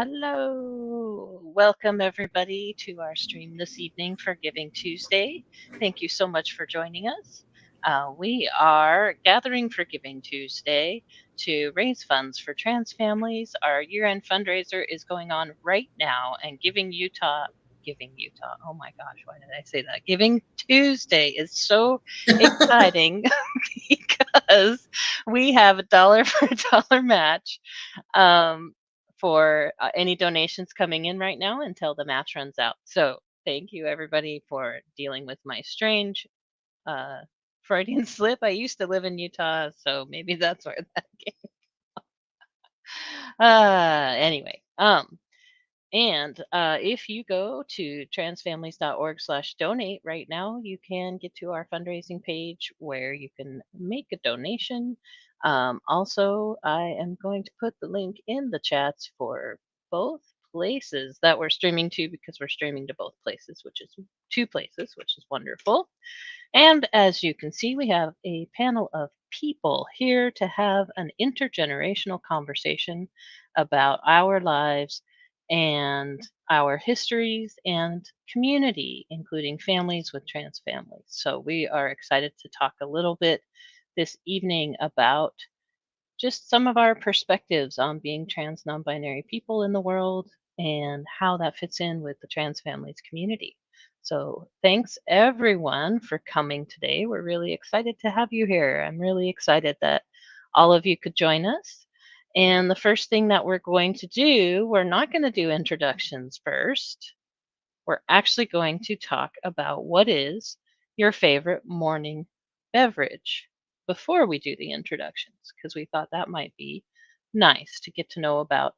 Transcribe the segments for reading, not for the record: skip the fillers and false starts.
Hello. Welcome, everybody, to our stream this evening for Giving Tuesday. Thank you so much for joining us. We are gathering for Giving Tuesday to raise funds for trans families. Our year-end fundraiser is going on right now, and Giving Utah, oh my gosh, why did I say that? Giving Tuesday is so exciting because we have a dollar for a dollar match. For any donations coming in right now until the match runs out. So thank you everybody for dealing with my strange uh, Freudian slip. I used to live in Utah, so maybe that's where that came. Anyway, and if you go to transfamilies.org/donate right now, you can get to our fundraising page where you can make a donation. Also, I am going to put the link in the chats for both places that we're streaming to because we're streaming to both places, which is two places, which is wonderful. And as you can see, we have a panel of people here to have an intergenerational conversation about our lives and our histories and community, including families with trans families. So we are excited to talk a little bit this evening about just some of our perspectives on being trans non-binary people in the world and how that fits in with the trans families community. So thanks everyone for coming today. We're really excited to have you here. I'm really excited that all of you could join us. And the first thing that we're going to do, we're not going to do introductions first. We're actually going to talk about what is your favorite morning beverage before we do the introductions, because we thought that might be nice to get to know about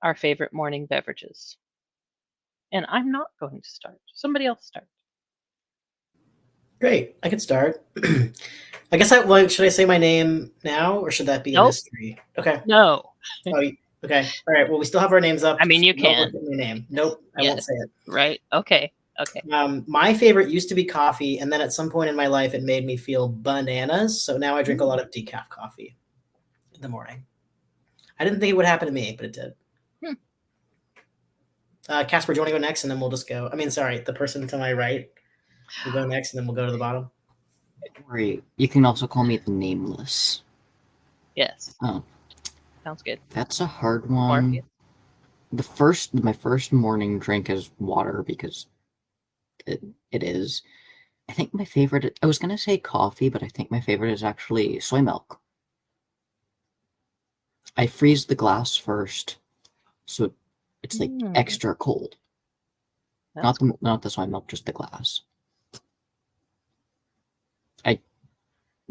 our favorite morning beverages. And I'm not going to start. Somebody else start. Great, I could start. I guess should I say my name now, or should that be a Nope. mystery? Okay. No. Oh, okay. All right. Well, we still have our names up. I mean, you No one can. get my name. Nope, I won't Yes. say it. Right. Okay. Okay. My favorite used to be coffee, and then at some point in my life, it made me feel bananas. So now I drink a lot of decaf coffee in the morning. I didn't think it would happen to me, but it did. Kaspar, do you want to go next, and then we'll just go? I mean, sorry, the person to my right will go next, and then we'll go to the bottom. Great. You can also call me the Nameless. Yes. Oh, sounds good. That's a hard one. My first morning drink is water because it is. I think my favorite. I was gonna say coffee, but I think my favorite is actually soy milk. I freeze the glass first, so it's like extra cold. Not the soy milk, just the glass.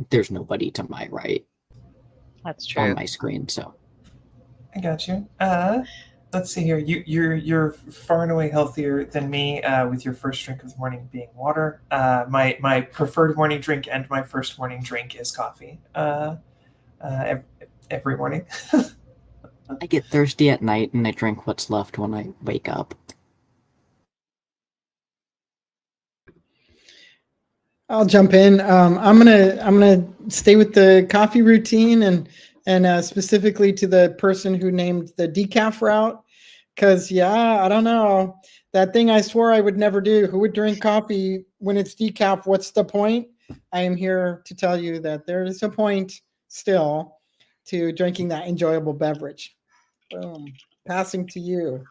There's nobody to my right. That's true. On my screen, so. I got you. Let's see here. You're far and away healthier than me with your first drink of the morning being water. My preferred morning drink and my first morning drink is coffee. Every morning. I get thirsty at night and I drink what's left when I wake up. I'll jump in. I'm gonna stay with the coffee routine and specifically to the person who named the decaf route, because I don't know, that thing I swore I would never do. Who would drink coffee when it's decaf? What's the point? I am here to tell you that there is a point still to drinking that enjoyable beverage. Boom. Passing to you.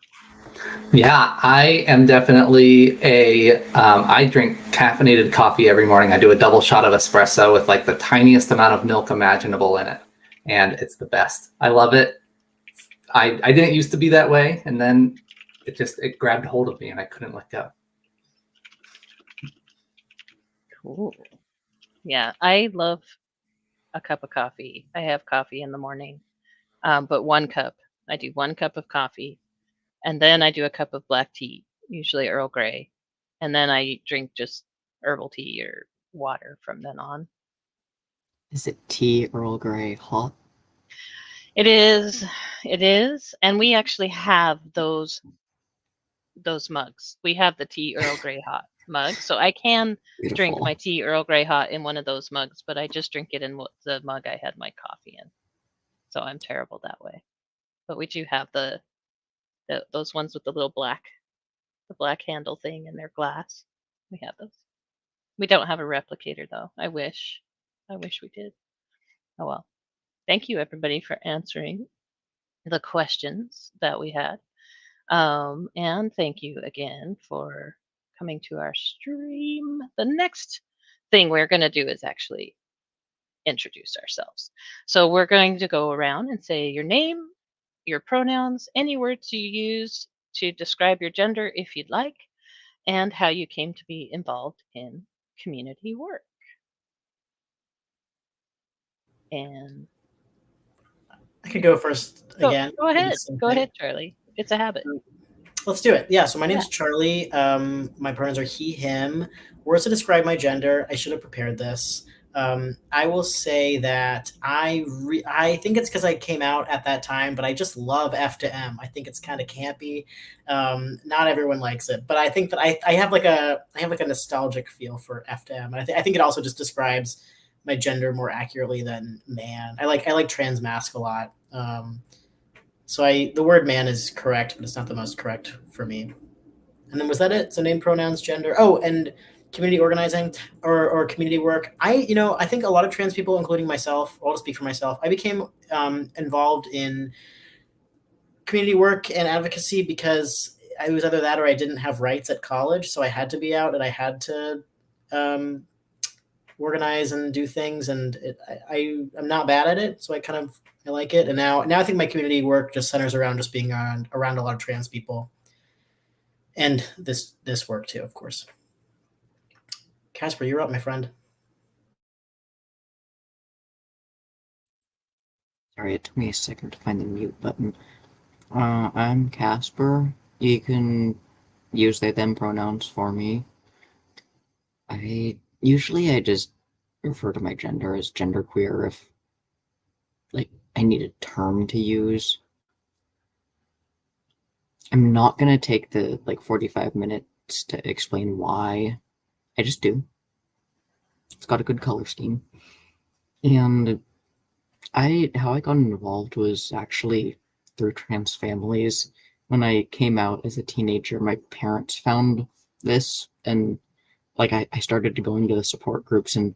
Yeah, I am definitely I drink caffeinated coffee every morning. I do a double shot of espresso with like the tiniest amount of milk imaginable in it. And it's the best. I love it. I didn't used to be that way. And then it grabbed hold of me and I couldn't let go. Cool. Yeah, I love a cup of coffee. I have coffee in the morning, but 1 cup. I do 1 cup of coffee. And then I do a cup of black tea, usually Earl Grey. And then I drink just herbal tea or water from then on. Is it tea Earl Grey hot? It is. It is. And we actually have those mugs. We have the tea Earl Grey hot mug. So I can drink my tea Earl Grey hot in one of those mugs, but I just drink it in the mug I had my coffee in. So I'm terrible that way. But we do have the those ones with the little black handle thing in their glass. We have those. We don't have a replicator though. I wish we did. Oh well. Thank you everybody for answering the questions that we had. And thank you again for coming to our stream. The next thing we're going to do is actually introduce ourselves. So we're going to go around and say your name, your pronouns, any words you use to describe your gender if you'd like, and how you came to be involved in community work. And I could go first again. Go ahead. Go ahead, Charlie. It's a habit. Let's do it. Yeah, so my name's Charlie. My pronouns are he, him. Words to describe my gender. I should have prepared this. I will say that I think it's because I came out at that time, but I just love F to M. I think it's kind of campy. Not everyone likes it, but I think that I have like a nostalgic feel for F to M. I think it also just describes my gender more accurately than man. I like trans masc a lot. So the word man is correct, but it's not the most correct for me. And then was that it? So name, pronouns, gender. Oh, and community organizing or community work. I think a lot of trans people, including myself, I'll just speak for myself, I became involved in community work and advocacy because I was either that or I didn't have rights at college. So I had to be out and I had to organize and do things. And I'm not bad at it. So I like it. And now I think my community work just centers around just being around a lot of trans people. And this work too, of course. Kaspar, you're up, my friend. Sorry, it took me a second to find the mute button. I'm Kaspar. You can use they, them pronouns for me. I just refer to my gender as genderqueer if, like, I need a term to use. I'm not going to take the, 45 minutes to explain why. I just do. It's got a good color scheme. And how I got involved was actually through trans families. When I came out as a teenager, my parents found this, and I started to go into the support groups, and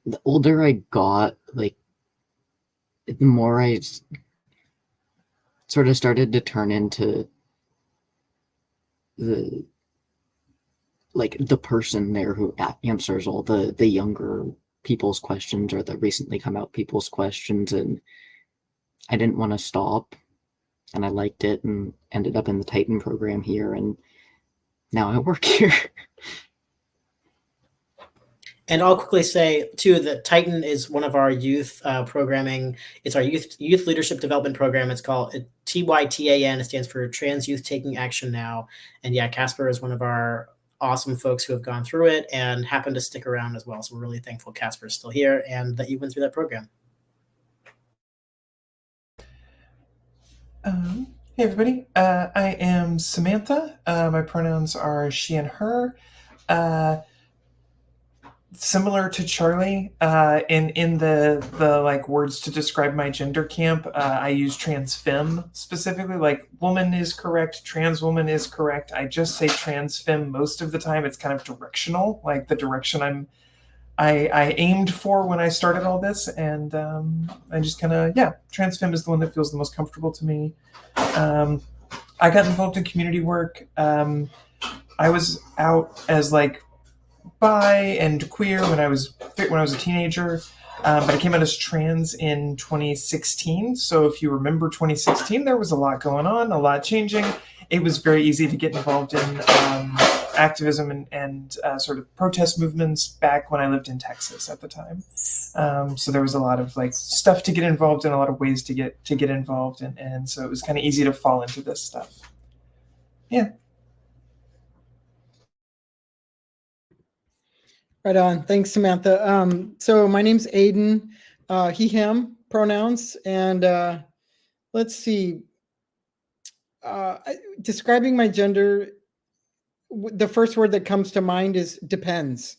the older I got, the more I sort of started to turn into the person there who answers all the younger people's questions or the recently come out people's questions, and I didn't want to stop, and I liked it and ended up in the Titan program here, and now I work here. And I'll quickly say too that Titan is one of our youth programming. It's our youth leadership development program. It's called TYTAN. It stands for Trans Youth Taking Action Now. And yeah, Kaspar is one of our awesome folks who have gone through it and happened to stick around as well. So we're really thankful Kaspar is still here and that you went through that program. Hey everybody, I am Samantha. My pronouns are she and her. Similar to Charlie, in the words to describe my gender camp, I use trans femme specifically. Like woman is correct, trans woman is correct. I just say trans femme most of the time. It's kind of directional, like the direction I aimed for when I started all this, and I just trans femme is the one that feels the most comfortable to me. I got involved in community work. I was out as bi and queer when I was a teenager, but I came out as trans in 2016. So if you remember 2016, there was a lot going on, a lot changing. It was very easy to get involved in activism and sort of protest movements back when I lived in Texas at the time. So there was a lot of stuff to get involved in, a lot of ways to get involved in, and so it was kind of easy to fall into this stuff. Yeah. Right on. Thanks, Samantha. So my name's Aidan, he, him pronouns. And let's see. Describing my gender, the first word that comes to mind is depends.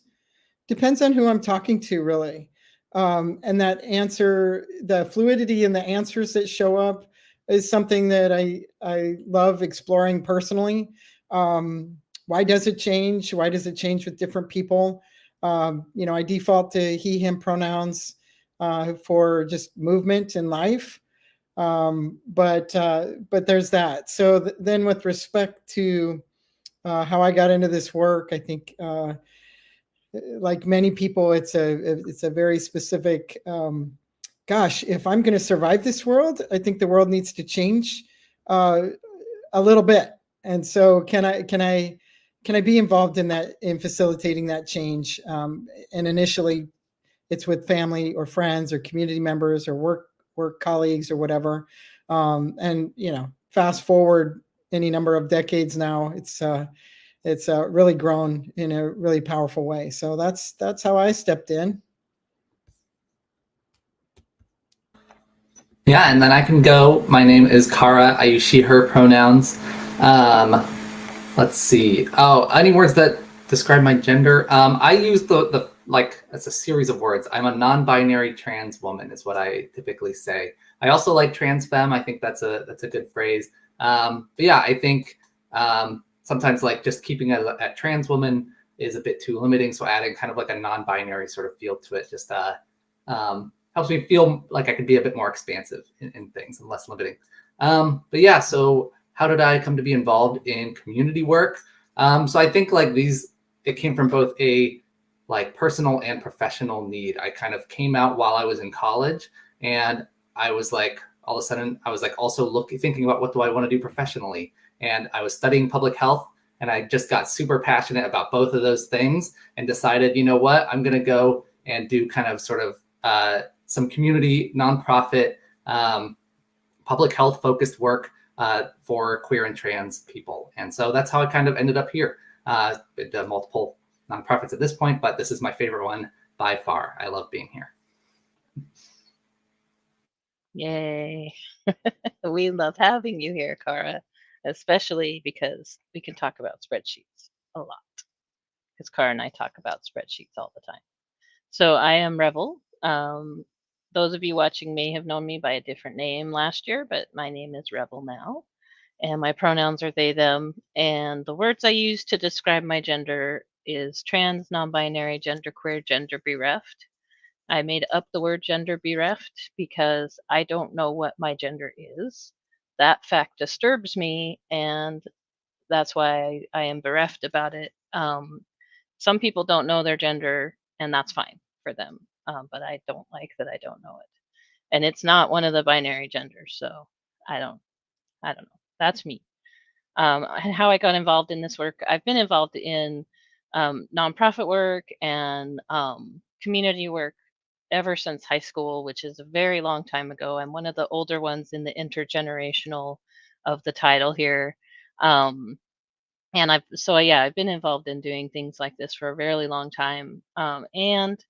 Depends on who I'm talking to, really. And that answer, the fluidity in the answers that show up is something that I love exploring personally. Why does it change? Why does it change with different people? I default to he, him pronouns for just movement in life. But there's that. So then with respect to how I got into this work, I think like many people, it's a very specific, gosh, if I'm going to survive this world, I think the world needs to change a little bit. And so can I be involved in that, in facilitating that change? And initially it's with family or friends or community members or work colleagues or whatever. And fast forward any number of decades now, it's really grown in a really powerful way. So that's how I stepped in. Yeah, and then I can go. My name is Cara. I use she, her pronouns. Let's see. Oh, any words that describe my gender? I use the like, it's a series of words. I'm a non-binary trans woman is what I typically say. I also like trans femme. I think that's a good phrase. But yeah, I think sometimes like just keeping it at trans woman is a bit too limiting. So adding kind of like a non-binary sort of feel to it just helps me feel like I could be a bit more expansive in things and less limiting. But yeah, so how did I come to be involved in community work? So I think like it came from both a like personal and professional need. I kind of came out while I was in college, and I was like, all of a sudden I was like also thinking about what do I want to do professionally? And I was studying public health, and I just got super passionate about both of those things and decided, you know what, I'm going to go and do kind of sort of some community nonprofit public health focused work for queer and trans people. And so that's how I kind of ended up here. Been to multiple nonprofits at this point, but this is my favorite one by far. I love being here. Yay. We love having you here, Cara, especially because we can talk about spreadsheets a lot. Because Cara and I talk about spreadsheets all the time. So I am Revel. Those of you watching may have known me by a different name last year, but my name is Revel now. And my pronouns are they, them. And the words I use to describe my gender is trans, non-binary, genderqueer, gender bereft. I made up the word gender bereft because I don't know what my gender is. That fact disturbs me, and that's why I am bereft about it. Some people don't know their gender, and that's fine for them. But I don't like that I don't know it. And it's not one of the binary genders, so I don't know. That's me. And how I got involved in this work, I've been involved in nonprofit work and community work ever since high school, which is a very long time ago. I'm one of the older ones in the intergenerational of the title here. And I've been involved in doing things like this for a very long time. And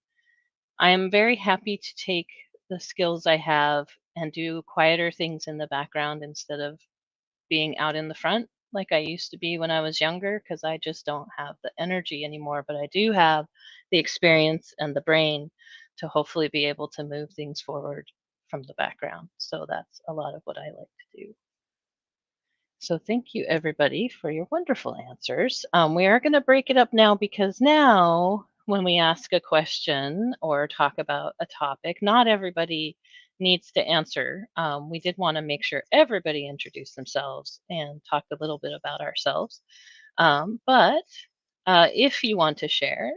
I am very happy to take the skills I have and do quieter things in the background instead of being out in the front like I used to be when I was younger, because I just don't have the energy anymore. But I do have the experience and the brain to hopefully be able to move things forward from the background. So that's a lot of what I like to do. So thank you, everybody, for your wonderful answers. We are going to break it up now, because now when we ask a question or talk about a topic, not everybody needs to answer. We did want to make sure everybody introduced themselves and talk a little bit about ourselves. But if you want to share,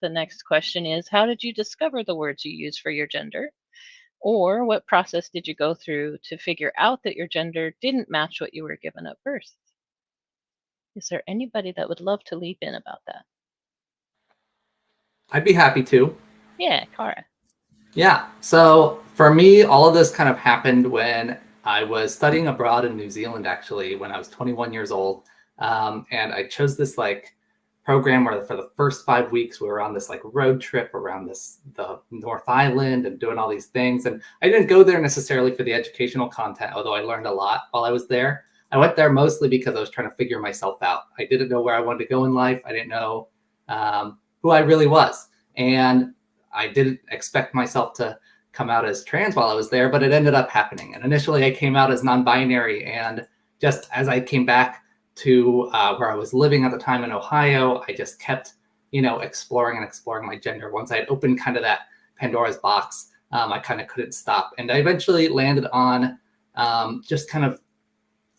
the next question is, how did you discover the words you use for your gender? Or what process did you go through to figure out that your gender didn't match what you were given at birth? Is there anybody that would love to leap in about that? I'd be happy to. Yeah, Cara. Yeah, so for me, all of this kind of happened when I was studying abroad in New Zealand, actually, when I was 21 years old. And I chose this like program where for the first 5 weeks we were on this like road trip around the North Island and doing all these things. And I didn't go there necessarily for the educational content, although I learned a lot while I was there. I went there mostly because I was trying to figure myself out. I didn't know where I wanted to go in life. I didn't know who I really was. And I didn't expect myself to come out as trans while I was there, but it ended up happening. And initially I came out as non-binary, and just as I came back to where I was living at the time in Ohio, I just kept, exploring my gender. Once I had opened kind of that Pandora's box, I kind of couldn't stop. And I eventually landed on just kind of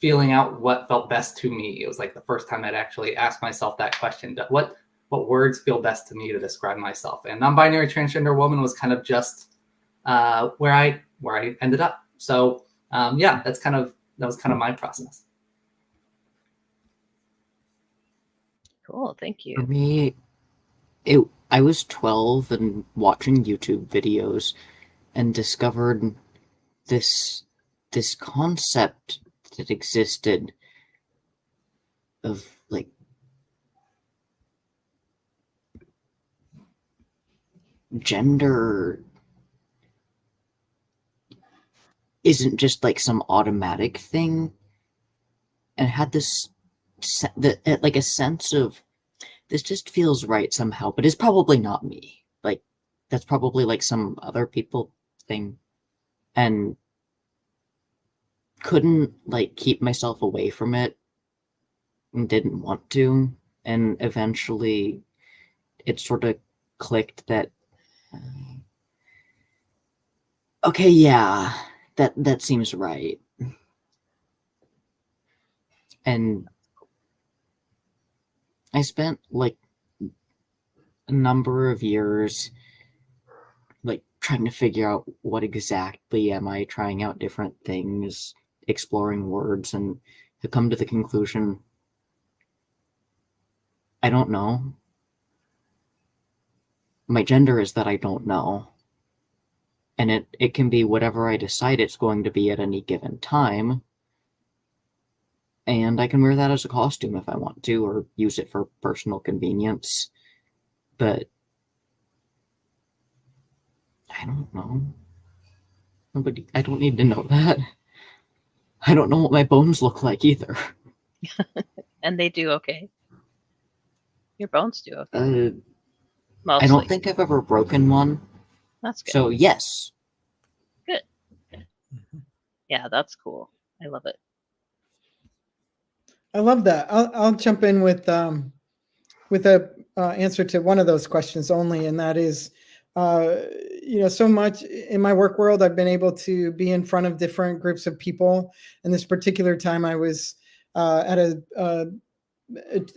feeling out what felt best to me. It was like the first time I'd actually asked myself that question: what words feel best to me to describe myself? And non-binary transgender woman was kind of just where I ended up. So that was kind of my process. Cool, thank you. For me, I was 12 and watching YouTube videos and discovered this concept that existed of like gender isn't just like some automatic thing, and had this like a sense of this just feels right somehow, but it's probably not me. Like that's probably like some other people thing, and couldn't like keep myself away from it and didn't want to. And eventually it sort of clicked that okay, yeah, that seems right. And I spent like a number of years like trying to figure out what exactly am I, trying out different things, exploring words, and to come to the conclusion I don't know. My gender is that I don't know. And it can be whatever I decide it's going to be at any given time. And I can wear that as a costume if I want to, or use it for personal convenience. But I don't know. I don't need to know that. I don't know what my bones look like either. And they do okay. Your bones do okay. I don't think I've ever broken one. That's good. So yes. Good. Yeah, that's cool. I love it. I love that. I'll jump in with a answer to one of those questions only, and that is, so much in my work world, I've been able to be in front of different groups of people. And this particular time, I was at a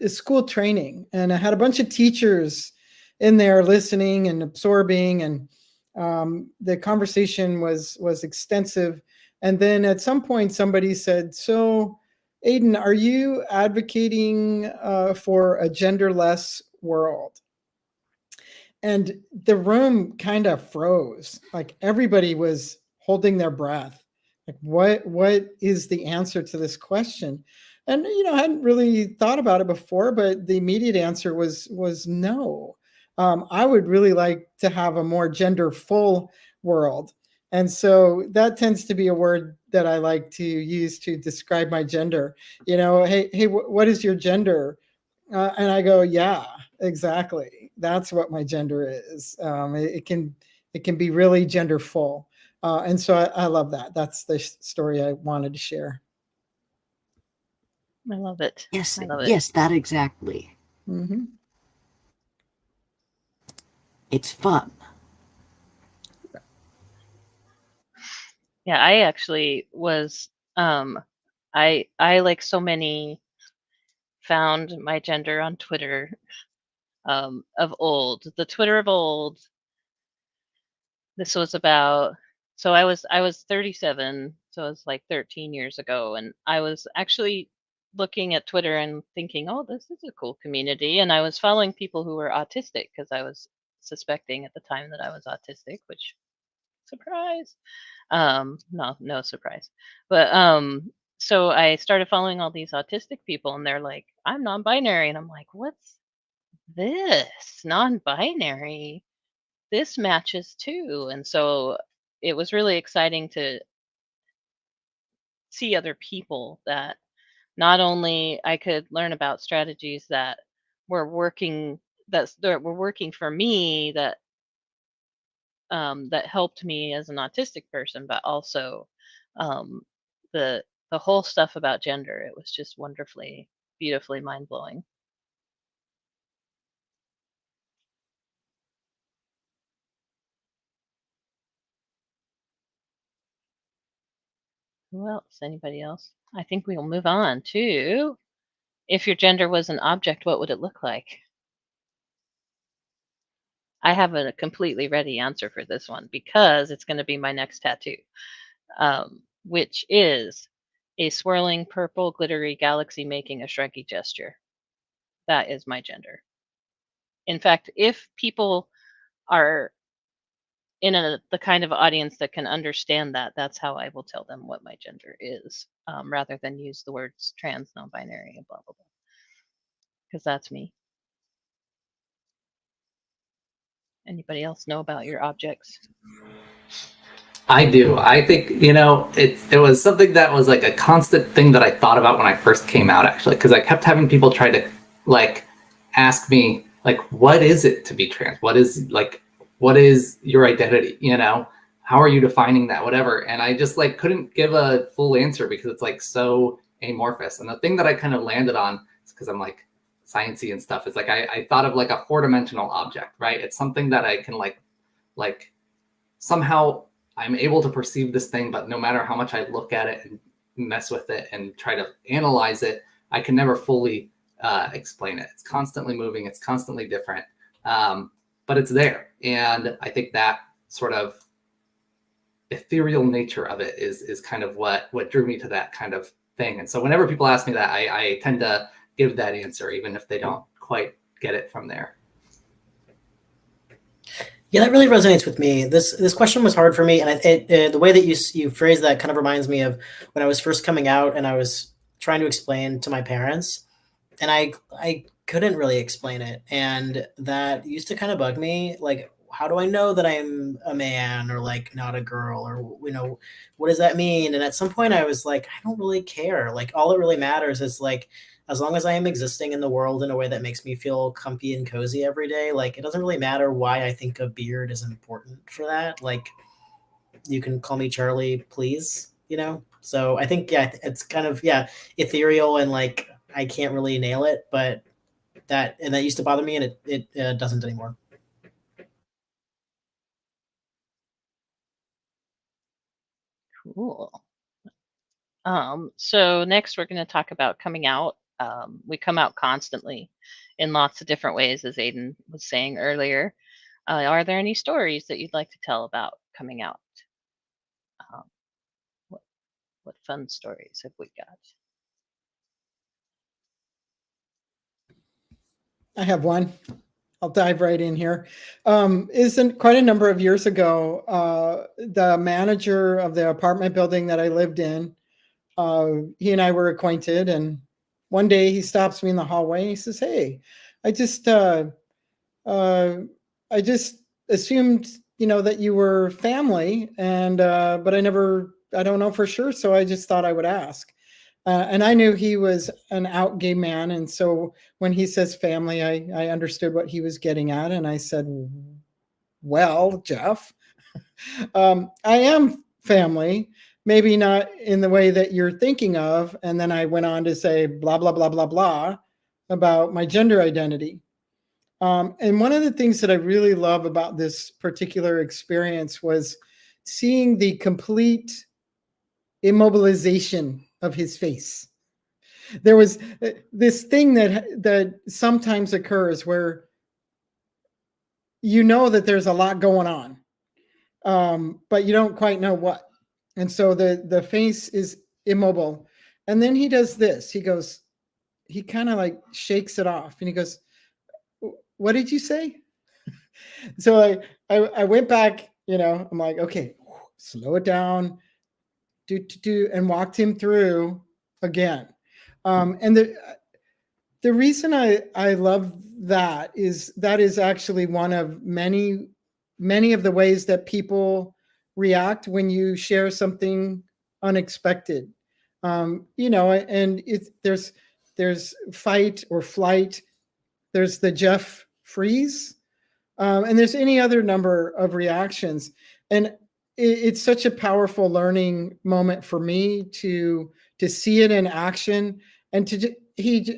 school training, and I had a bunch of teachers in there listening and absorbing, and the conversation was extensive. And then at some point, somebody said, "So, Aidan, are you advocating for a genderless world?" And the room kind of froze. Like everybody was holding their breath. Like, what is the answer to this question? And I hadn't really thought about it before, but the immediate answer was no. I would really like to have a more genderful world. And so that tends to be a word that I like to use to describe my gender. Hey, what is your gender? And I go, yeah, exactly. That's what my gender is. It can be really genderful. And so I love that. That's the story I wanted to share. I love it. Yes, I love it. yes, that exactly. Mm-hmm. It's fun. Yeah, I actually was I like so many found my gender on Twitter of old. The Twitter of old. This was about, so I was 37, so it was like 13 years ago, and I was actually looking at Twitter and thinking, "Oh, this is a cool community." And I was following people who were autistic because I was suspecting at the time that I was autistic, which surprise. No surprise. But so I started following all these autistic people, and they're like, "I'm non-binary." And I'm like, "What's this? Non-binary? This matches too." And so it was really exciting to see other people that not only I could learn about strategies that were working that were working for me, that that helped me as an autistic person, but also um, the whole stuff about gender. It was just wonderfully, beautifully mind blowing. Who else? Anybody else? I think we'll move on to, if your gender was an object, what would it look like? I have a completely ready answer for this one because it's going to be my next tattoo, which is a swirling purple glittery galaxy making a shruggy gesture. That is my gender. In fact, if people are in the kind of audience that can understand that, that's how I will tell them what my gender is, rather than use the words trans, non-binary, and blah, blah, blah. Because that's me. Anybody else know about your objects? I do. I think, it was something that was like a constant thing that I thought about when I first came out, actually, because I kept having people try to like ask me, like, what is it to be trans? What is your identity? How are you defining that? Whatever. And I just like couldn't give a full answer because it's like so amorphous. And the thing that I kind of landed on is because I'm like sciencey and stuff. It's like I thought of like a 4-dimensional object, right? It's something that I can like somehow I'm able to perceive this thing, but no matter how much I look at it and mess with it and try to analyze it, I can never fully explain it. It's constantly moving. It's constantly different, but it's there. And I think that sort of ethereal nature of it is kind of what drew me to that kind of thing. And so whenever people ask me that, I tend to give that answer, even if they don't quite get it from there. Yeah, that really resonates with me. This question was hard for me, and the way that you phrase that kind of reminds me of when I was first coming out and I was trying to explain to my parents, and I couldn't really explain it, and that used to kind of bug me. Like, how do I know that I'm a man or like not a girl, or what does that mean? And at some point, I was like, I don't really care. Like, all it really matters is like, as long as I am existing in the world in a way that makes me feel comfy and cozy every day, like it doesn't really matter why I think a beard is important for that. Like, you can call me Charlie, please, So I think, yeah, it's kind of, yeah, ethereal and like I can't really nail it, but that used to bother me, and it doesn't anymore. Cool. So next we're going to talk about coming out. We come out constantly in lots of different ways, as Aidan was saying earlier. Are there any stories that you'd like to tell about coming out? What fun stories have we got? I have one. I'll dive right in here. Isn't quite a number of years ago, the manager of the apartment building that I lived in, he and I were acquainted, and one day he stops me in the hallway and he says, "Hey, I just assumed that you were family, and but I don't know for sure, so I just thought I would ask." And I knew he was an out gay man, and so when he says family, I understood what he was getting at, and I said, "Well, Jeff, I am family, maybe not in the way that you're thinking of." And then I went on to say blah blah blah blah blah about my gender identity. And one of the things that I really love about this particular experience was seeing the complete immobilization of his face. There was this thing that sometimes occurs where that there's a lot going on, but you don't quite know what. And so the face is immobile. And then he does this. He kind of like shakes it off and he goes, "What did you say?" So I went back, I'm like, okay, slow it down, and walked him through again. And the reason I love that is actually one of many of the ways that people react when you share something unexpected. And there's fight or flight. There's the Jeff freeze. And there's any other number of reactions. And it's such a powerful learning moment for me to see it in action, and to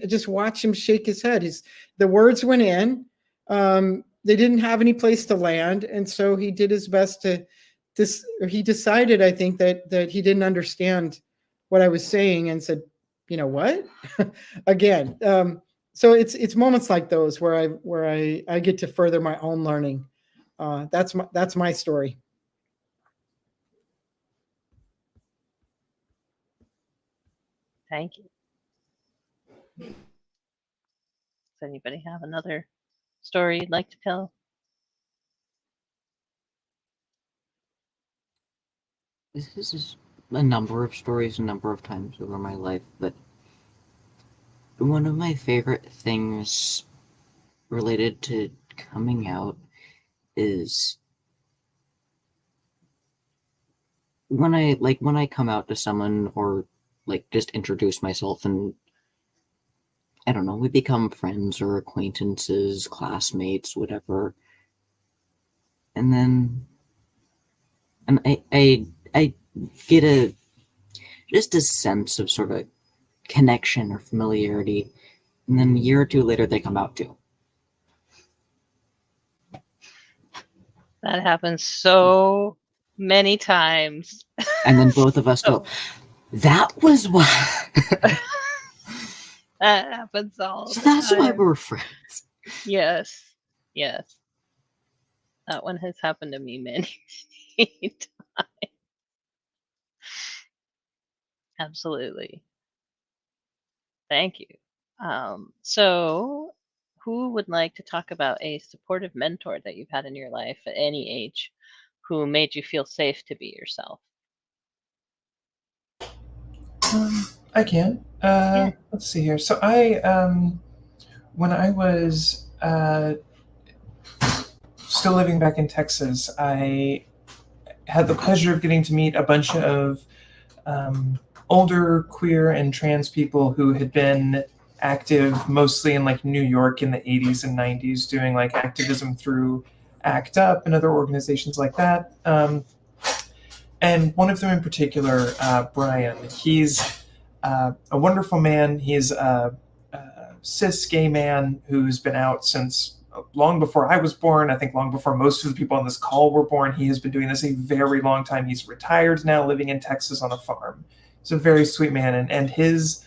just watch him shake his head. The words went in. They didn't have any place to land, and so he did his best to he decided, I think, that he didn't understand what I was saying, and said, what? Again. So it's moments like those where I get to further my own learning. That's my story. Thank you. Does anybody have another story you'd like to tell? This is a number of stories, a number of times over my life, but one of my favorite things related to coming out is when I come out to someone, or just introduce myself, and I don't know, we become friends or acquaintances, classmates, whatever. And then I get just a sense of sort of connection or familiarity, and then a year or two later they come out too. That happens so many times. And then both of us go, that was why. That happens all So the that's time. why we're friends. Yes. That one has happened to me many times. Absolutely. Thank you. So who would like to talk about a supportive mentor that you've had in your life at any age who made you feel safe to be yourself? I can. Let's see here. So when I was still living back in Texas, I had the pleasure of getting to meet a bunch of older queer and trans people who had been active mostly in New York in the 80s and 90s, doing activism through ACT UP and other organizations like that. And one of them in particular, Brian, he's a wonderful man. He's a cis gay man who's been out since long before I was born. I think long before most of the people on this call were born. He has been doing this a very long time. He's retired now, living in Texas on a farm. He's a very sweet man, and his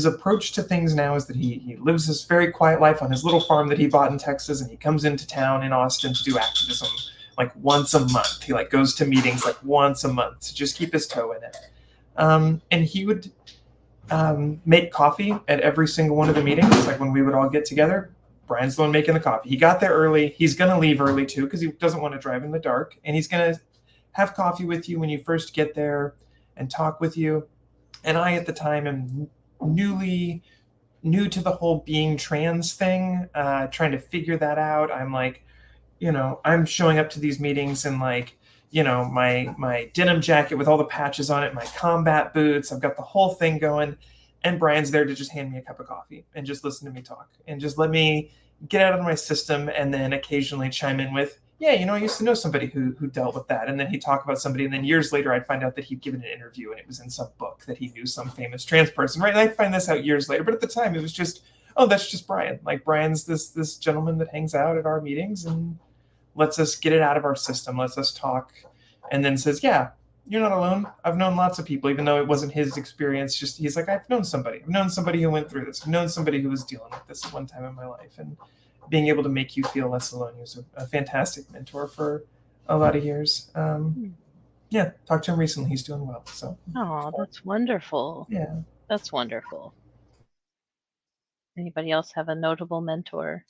approach to things now is that he lives this very quiet life on his little farm that he bought in Texas, and he comes into town in Austin to do activism once a month. He goes to meetings once a month to just keep his toe in it. And he would make coffee at every single one of the meetings. When we would all get together, Brian's the one making the coffee. He got there early. He's going to leave early too, because he doesn't want to drive in the dark. And he's going to have coffee with you when you first get there and talk with you. And I, at the time, am new to the whole being trans thing, trying to figure that out. I'm I'm showing up to these meetings in my denim jacket with all the patches on it, my combat boots. I've got the whole thing going. And Brian's there to just hand me a cup of coffee and just listen to me talk and just let me get out of my system, and then occasionally chime in with, yeah, I used to know somebody who dealt with that. And then he'd talk about somebody, and then years later I'd find out that he'd given an interview and it was in some book that he knew some famous trans person, right? And I'd find this out years later. But at the time it was just, oh, that's just Brian. Brian's this gentleman that hangs out at our meetings and lets us get it out of our system, lets us talk, and then says, yeah, you're not alone. I've known lots of people, even though it wasn't his experience. Just he's like, I've known somebody who went through this. I've known somebody who was dealing with this at one time in my life. And being able to make you feel less alone. He was a fantastic mentor for a lot of years. Yeah, talked to him recently. He's doing well. So. Oh, that's wonderful. Yeah. That's wonderful. Anybody else have a notable mentor?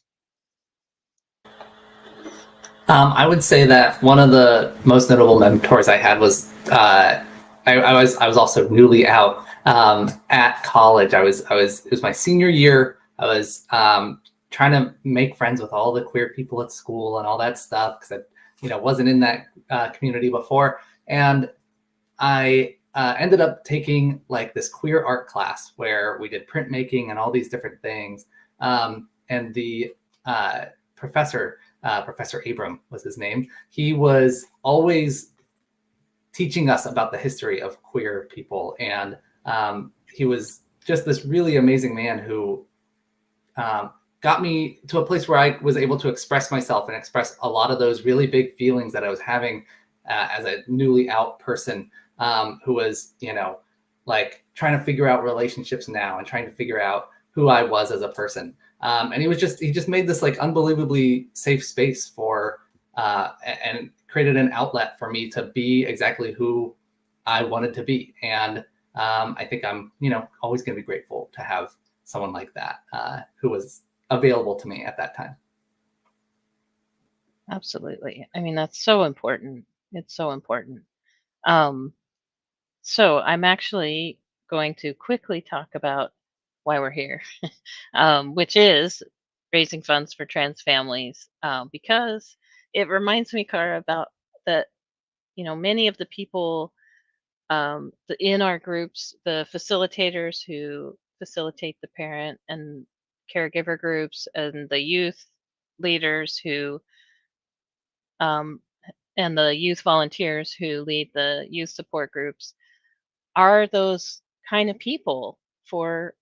I would say that one of the most notable mentors I had was I was also newly out at college. It was my senior year. I was trying to make friends with all the queer people at school and all that stuff, because I wasn't in that community before. And I ended up taking this queer art class where we did printmaking and all these different things. And the professor Professor Abram was his name. He was always teaching us about the history of queer people. And he was just this really amazing man who got me to a place where I was able to express myself and express a lot of those really big feelings that I was having as a newly out person who was, like trying to figure out relationships now and trying to figure out who I was as a person. And he just made this like unbelievably safe space for and created an outlet for me to be exactly who I wanted to be. And I think I'm, always going to be grateful to have someone like that who was available to me at that time. Absolutely. I mean, that's so important. It's so important. So I'm actually going to quickly talk about why we're here, which is raising funds for trans families, because it reminds me, Cara, about that, many of the people in our groups, the facilitators who facilitate the parent and caregiver groups, and the youth leaders who and the youth volunteers who lead the youth support groups are those kind of people for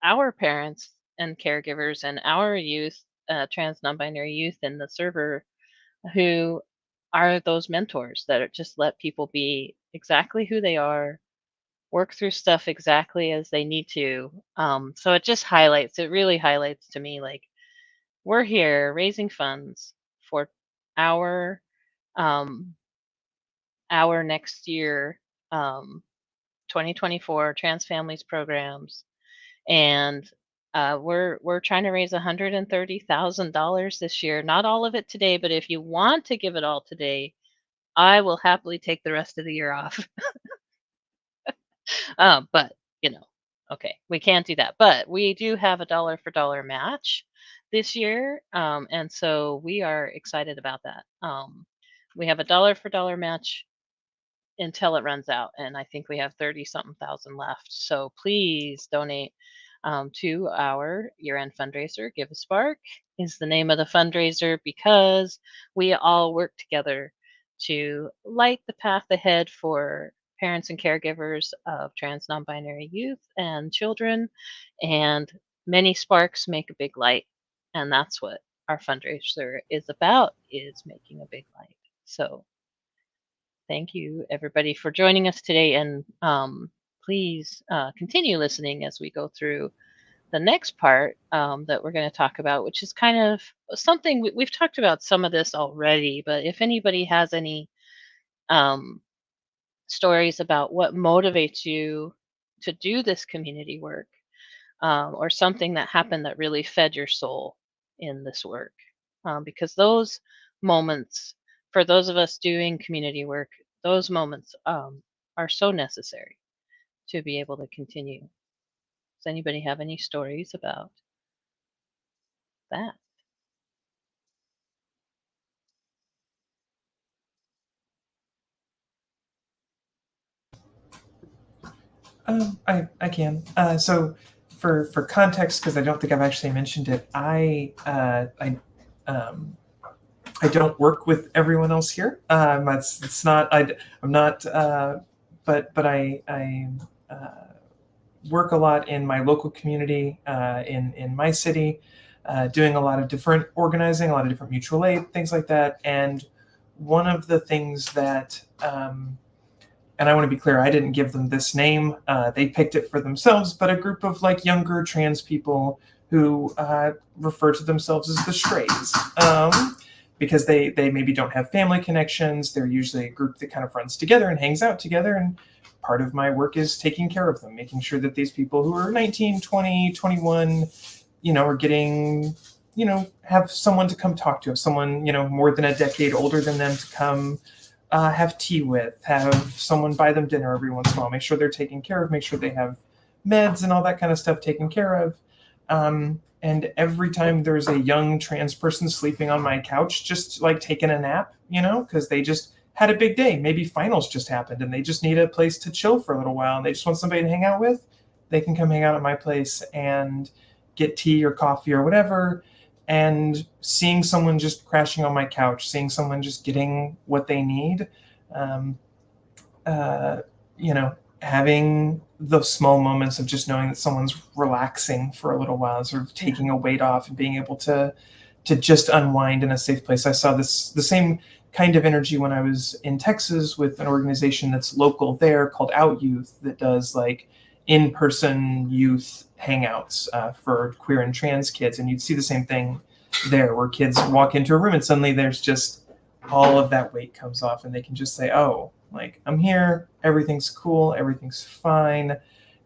our parents and caregivers and our youth, trans non-binary youth in the server, who are those mentors that just let people be exactly who they are, work through stuff exactly as they need to. So it really highlights to me, like, we're here raising funds for our um, next year, 2024 trans families programs, and we're trying to raise $130,000 this year. Not all of it today, but if you want to give it all today, I will happily take the rest of the year off. But okay, we can't do that. But we do have a dollar for dollar match this year, and so we are excited about that. We have a dollar for dollar match until it runs out, and I think we have 30 something thousand left. So please donate to our year-end fundraiser. Give a Spark is the name of the fundraiser, because we all work together to light the path ahead for parents and caregivers of trans non-binary youth and children, and many sparks make a big light, and that's what our fundraiser is about, is making a big light. So thank you, everybody, for joining us today, and please continue listening as we go through the next part that we're going to talk about, which is kind of something we've talked about some of this already, but if anybody has any stories about what motivates you to do this community work, or something that happened that really fed your soul in this work, because those moments, for those of us doing community work, those moments are so necessary to be able to continue. Does anybody have any stories about that? I can. So for context, because I don't think I've actually mentioned it, I don't work with everyone else here. It's not. I'm not. But I work a lot in my local community, in my city, doing a lot of different organizing, a lot of different mutual aid, things like that. And one of the things that and I want to be clear, I didn't give them this name. They picked it for themselves, but a group of like younger trans people who refer to themselves as the strays, because they maybe don't have family connections. They're usually a group that kind of runs together and hangs out together. And part of my work is taking care of them, making sure that these people who are 19, 20, 21, are getting, have someone to come talk to, someone, more than a decade older than them to come have tea with, have someone buy them dinner every once in a while, make sure they're taken care of, make sure they have meds and all that kind of stuff taken care of. And every time there's a young trans person sleeping on my couch, just like taking a nap, because they just had a big day. Maybe finals just happened and they just need a place to chill for a little while and they just want somebody to hang out with, they can come hang out at my place and get tea or coffee or whatever. and seeing someone just crashing on my couch, seeing someone just getting what they need, having those small moments of just knowing that someone's relaxing for a little while, sort of taking a weight off and being able to just unwind in a safe place. I saw the same kind of energy when I was in Texas with an organization that's local there called Out Youth that does like in-person youth hangouts for queer and trans kids. And you'd see the same thing there, where kids walk into a room and suddenly there's just all of that weight comes off and they can just say, oh, like, I'm here, everything's cool, everything's fine,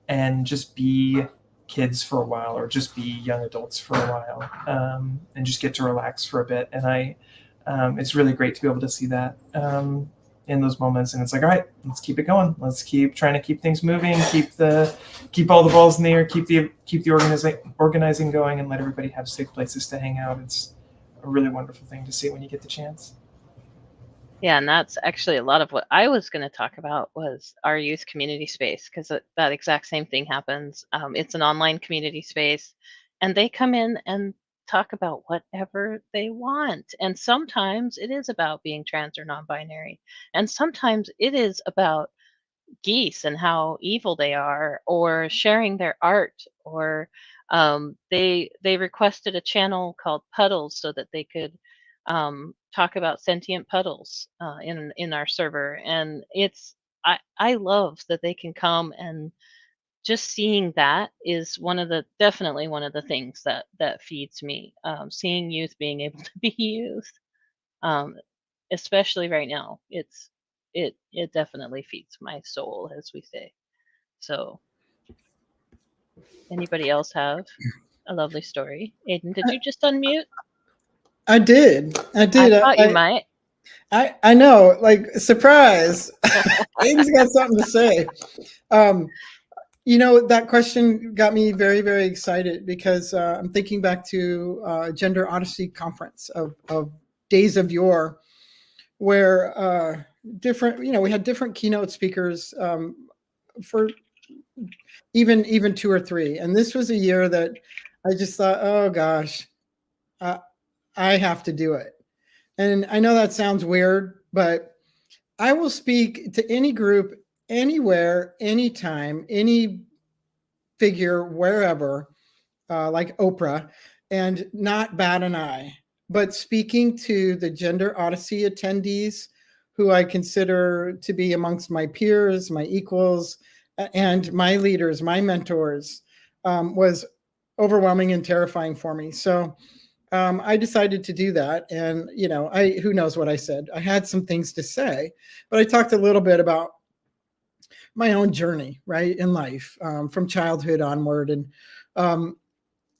and just be kids for a while, or just be young adults for a while, and just get to relax for a bit. And it's really great to be able to see that in those moments. And it's like, all right, let's keep it going. Let's keep trying to keep things moving, keep all the balls in the air, keep the organizing going, and let everybody have safe places to hang out. It's a really wonderful thing to see when you get the chance. Yeah, and that's actually a lot of what I was going to talk about was our youth community space, because that exact same thing happens. It's an online community space, and they come in and talk about whatever they want. And sometimes it is about being trans or non-binary, and sometimes it is about geese and how evil they are, or sharing their art, or they requested a channel called Puddles so that they could talk about sentient puddles in our server. And I love that they can come, and just seeing that is definitely one of the things that feeds me. Seeing youth being able to be youth, um, especially right now, it definitely feeds my soul, as we say. So, anybody else have a lovely story? Aidan, did you just unmute? I did. I thought you might. I know, like, surprise. Aidan's got something to say. That question got me very, very excited, because I'm thinking back to Gender Odyssey conference of days of yore, where we had different keynote speakers for even 2 or 3. And this was a year that I just thought, oh gosh, I have to do it. And I know that sounds weird, but I will speak to any group, anywhere, anytime, any figure, wherever, like Oprah, and not bat an eye. But speaking to the Gender Odyssey attendees, who I consider to be amongst my peers, my equals, and my leaders, my mentors, was overwhelming and terrifying for me. So I decided to do that. And, who knows what I said. I had some things to say, but I talked a little bit about my own journey, right, in life, from childhood onward. And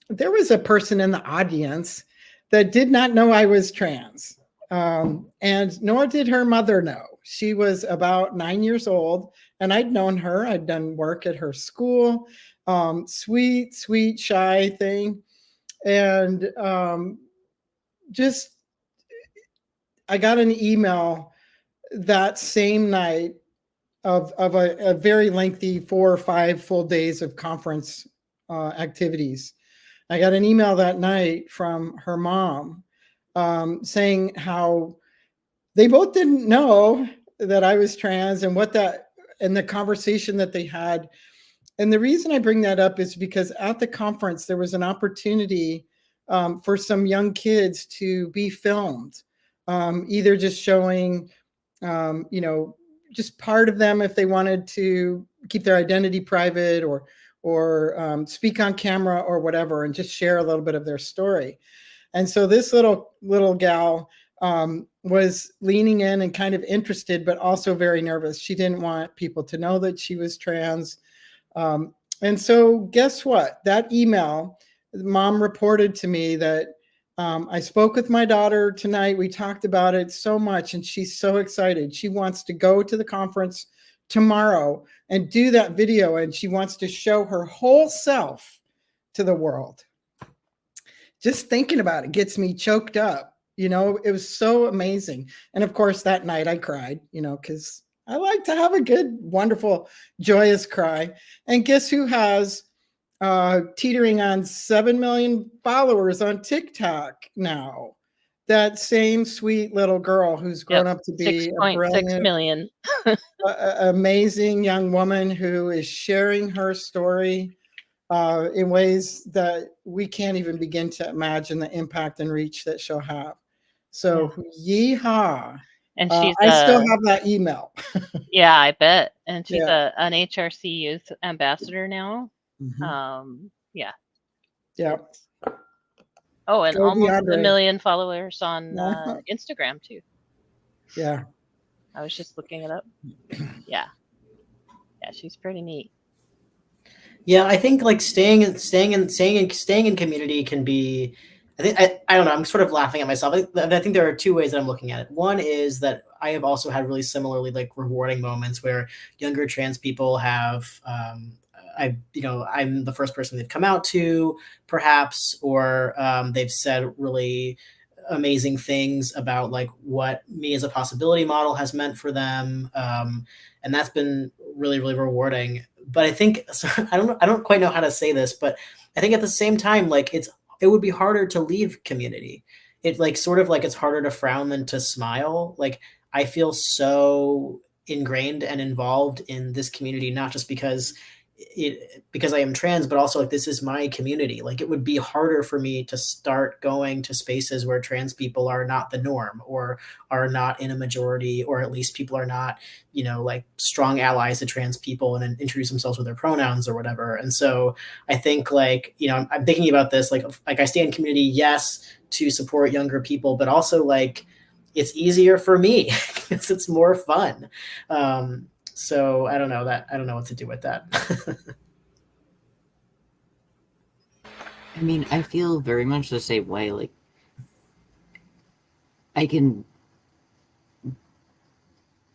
there was a person in the audience that did not know I was trans, and nor did her mother know. She was about 9 years old, and I'd known her. I'd done work at her school, sweet, shy thing. And I got an email that same night of a very lengthy 4 or 5 full days of conference activities. I got an email that night from her mom saying how they both didn't know that I was trans, and and the conversation that they had. And the reason I bring that up is because at the conference, there was an opportunity for some young kids to be filmed, either just showing, just part of them if they wanted to keep their identity private, or speak on camera or whatever, and just share a little bit of their story. And so this little gal was leaning in and kind of interested, but also very nervous. She didn't want people to know that she was trans. And so guess what? That email, mom reported to me that I spoke with my daughter tonight. We talked about it so much, and she's so excited. She wants to go to the conference tomorrow and do that video, and she wants to show her whole self to the world. Just thinking about it gets me choked up. It was so amazing. And of course, that night I cried, because I like to have a good, wonderful, joyous cry. And guess who has teetering on 7 million followers on TikTok now. That same sweet little girl who's grown up to be a 6.6 brilliant, million. amazing young woman who is sharing her story in ways that we can't even begin to imagine the impact and reach that she'll have. So, yeehaw. And she's I still have that email. yeah, I bet. And she's Yeah. an HRC youth ambassador now. Yeah. Yeah. Oh, and Go almost beyond 1 Ray. million followers on Uh-huh. Instagram too. Yeah. I was just looking it up. Yeah. Yeah, she's pretty neat. Yeah, I think like staying in community can be. I don't know. I'm sort of laughing at myself. I think there are two ways that I'm looking at it. One is that I have also had really similarly like rewarding moments where younger trans people have. I'm the first person they've come out to, perhaps, or they've said really amazing things about like what me as a possibility model has meant for them, and that's been really really rewarding. But I think so, I don't quite know how to say this, but I think at the same time, like it would be harder to leave community. It like sort of like it's harder to frown than to smile. Like I feel so ingrained and involved in this community, not just because I am trans, but also like this is my community. Like it would be harder for me to start going to spaces where trans people are not the norm or are not in a majority, or at least people are not, like strong allies to trans people and introduce themselves with their pronouns or whatever. And so I think like, I'm thinking about this, like I stay in community, yes, to support younger people, but also like it's easier for me because it's more fun. So I don't know what to do with that. I mean, I feel very much the same way. Like,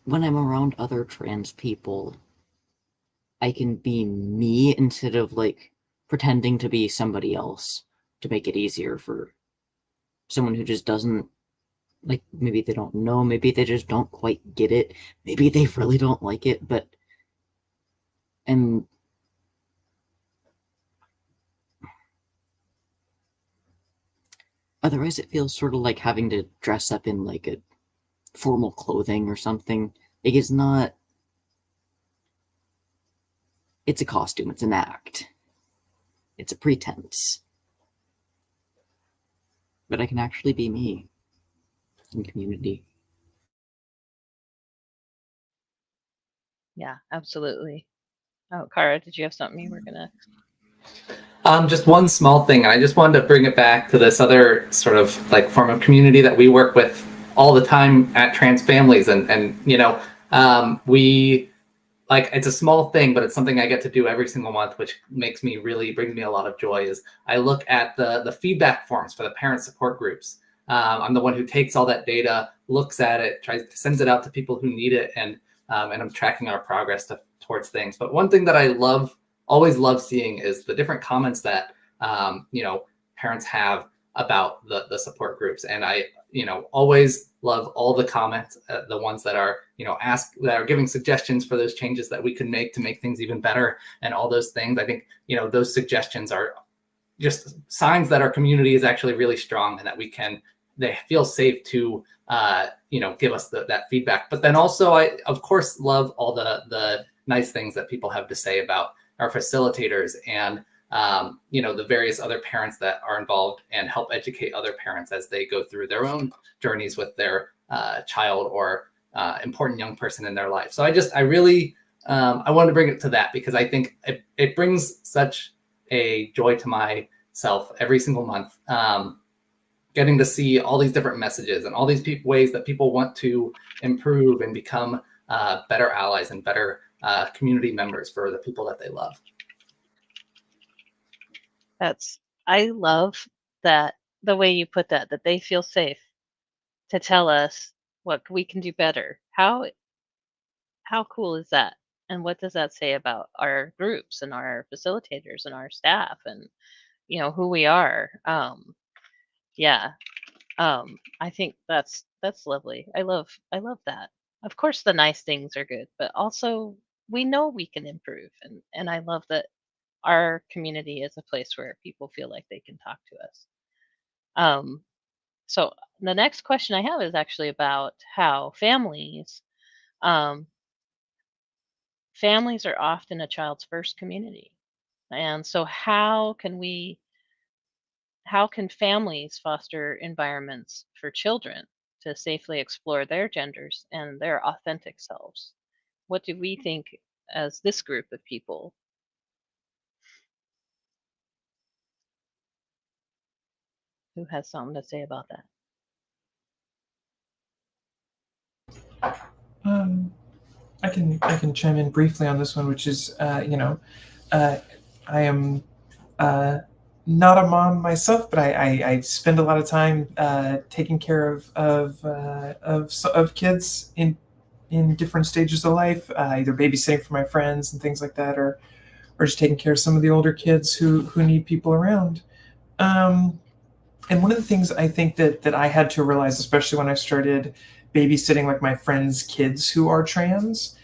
when I'm around other trans people, I can be me instead of like pretending to be somebody else to make it easier for someone who just doesn't, like, maybe they don't know, maybe they just don't quite get it, maybe they really don't like it, but otherwise it feels sort of like having to dress up in like a formal clothing or something. Like it's not, it's a costume, it's an act, it's a pretense. But I can actually be me in community. Yeah, absolutely. Oh, Cara, did you have something you were gonna? Just one small thing. I just wanted to bring it back to this other sort of like form of community that we work with all the time at Trans Families, and we like, it's a small thing, but it's something I get to do every single month, which brings me a lot of joy. Is I look at the feedback forms for the parent support groups. I'm the one who takes all that data, looks at it, sends it out to people who need it, and I'm tracking our progress towards things. But one thing that I always love seeing is the different comments that parents have about the support groups, and I always love all the comments, the ones that are that are giving suggestions for those changes that we can make to make things even better, and all those things. I think those suggestions are just signs that our community is actually really strong, and that they feel safe to give us that feedback. But then also, I of course love all the nice things that people have to say about our facilitators and the various other parents that are involved and help educate other parents as they go through their own journeys with their child or important young person in their life. So I really I wanted to bring it to that, because I think it brings such a joy to myself every single month, getting to see all these different messages and all these ways that people want to improve and become better allies and better community members for the people that they love. I love that, the way you put that they feel safe to tell us what we can do better. How cool is that? And what does that say about our groups and our facilitators and our staff and who we are? Yeah. I think that's lovely. I love that. Of course the nice things are good, but also we know we can improve, and I love that our community is a place where people feel like they can talk to us. So the next question I have is actually about how families are often a child's first community. And so how can families foster environments for children to safely explore their genders and their authentic selves? What do we think as this group of people? Who has something to say about that? I can chime in briefly on this one, which is I am not a mom myself, but I spend a lot of time taking care of kids in different stages of life, either babysitting for my friends and things like that, or just taking care of some of the older kids who need people around. And one of the things I think that I had to realize, especially when I started babysitting like my friends' kids who are trans,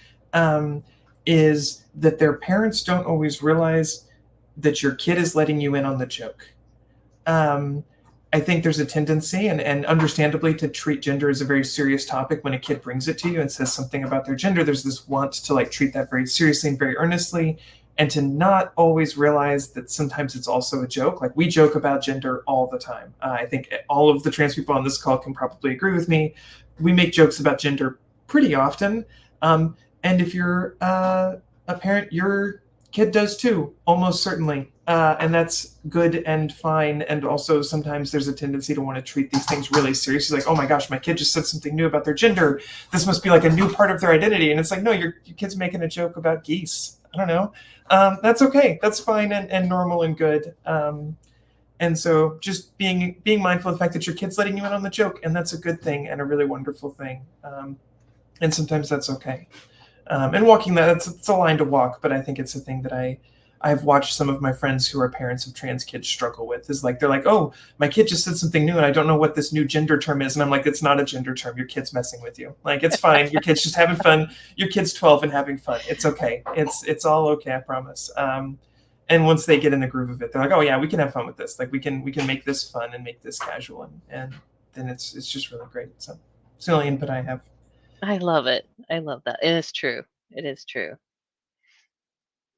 is that their parents don't always realize that your kid is letting you in on the joke. I think there's a tendency, and understandably, to treat gender as a very serious topic. When a kid brings it to you and says something about their gender, there's this want to like treat that very seriously and very earnestly, and to not always realize that sometimes it's also a joke. Like, we joke about gender all the time. I think all of the trans people on this call can probably agree with me. We make jokes about gender pretty often. And if you're a parent, your kid does too, almost certainly. And that's good and fine. And also sometimes there's a tendency to want to treat these things really seriously. Like, oh my gosh, my kid just said something new about their gender. This must be like a new part of their identity. And it's like, no, your kid's making a joke about geese. I don't know. That's okay. That's fine and normal and good. And so just being mindful of the fact that your kid's letting you in on the joke, and that's a good thing and a really wonderful thing. And sometimes that's okay. And walking that, it's a line to walk, but I think it's a thing that I've watched some of my friends who are parents of trans kids struggle with. Is like, they're like, oh, my kid just said something new and I don't know what this new gender term is. And I'm like, it's not a gender term. Your kid's messing with you. Like, it's fine. Your kid's just having fun. Your kid's 12 and having fun. It's okay. It's all okay, I promise. And once they get in the groove of it, they're like, oh yeah, we can have fun with this. Like, we can make this fun and make this casual, and then it's just really great. So it's the only input I have. I love it. I love that. It is true. It is true.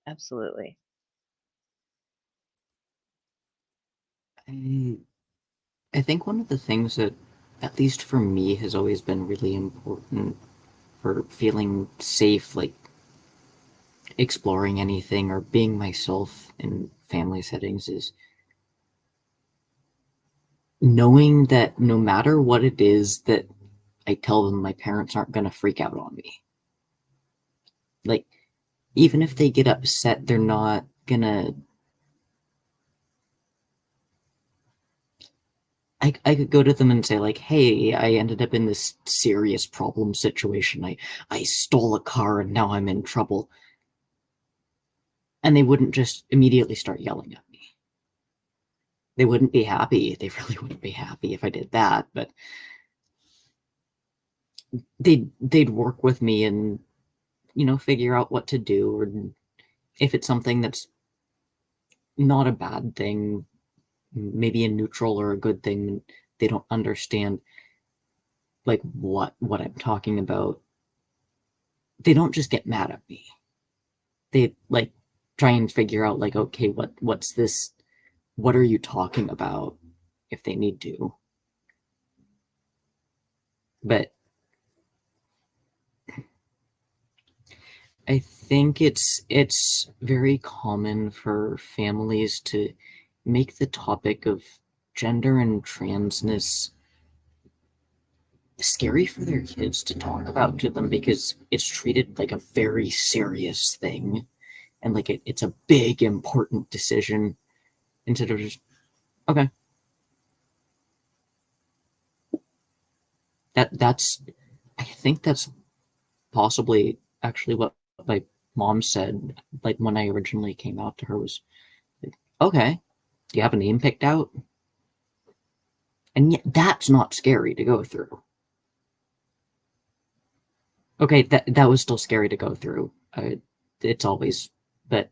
Absolutely. I think one of the things that, at least for me, has always been really important for feeling safe, like exploring anything or being myself in family settings, is knowing that no matter what it is that I tell them, my parents aren't going to freak out on me. Like, even if they get upset, they're not going to... I could go to them and say, like, hey, I ended up in this serious problem situation. I stole a car and now I'm in trouble. And they wouldn't just immediately start yelling at me. They wouldn't be happy. They really wouldn't be happy if I did that, but they'd work with me and, figure out what to do. Or if it's something that's not a bad thing, maybe a neutral or a good thing, they don't understand like what I'm talking about, they don't just get mad at me. They like try and figure out, like, okay, what's this? What are you talking about? If they need to. But I think it's very common for families to make the topic of gender and transness scary for their kids to talk about to them, because it's treated like a very serious thing, and like it's a big important decision, instead of just, okay, that's I think that's possibly actually what my mom said, like when I originally came out to her, was like, okay, do you have a name picked out? And yet that's not scary to go through. Okay, that was still scary to go through. It's always, but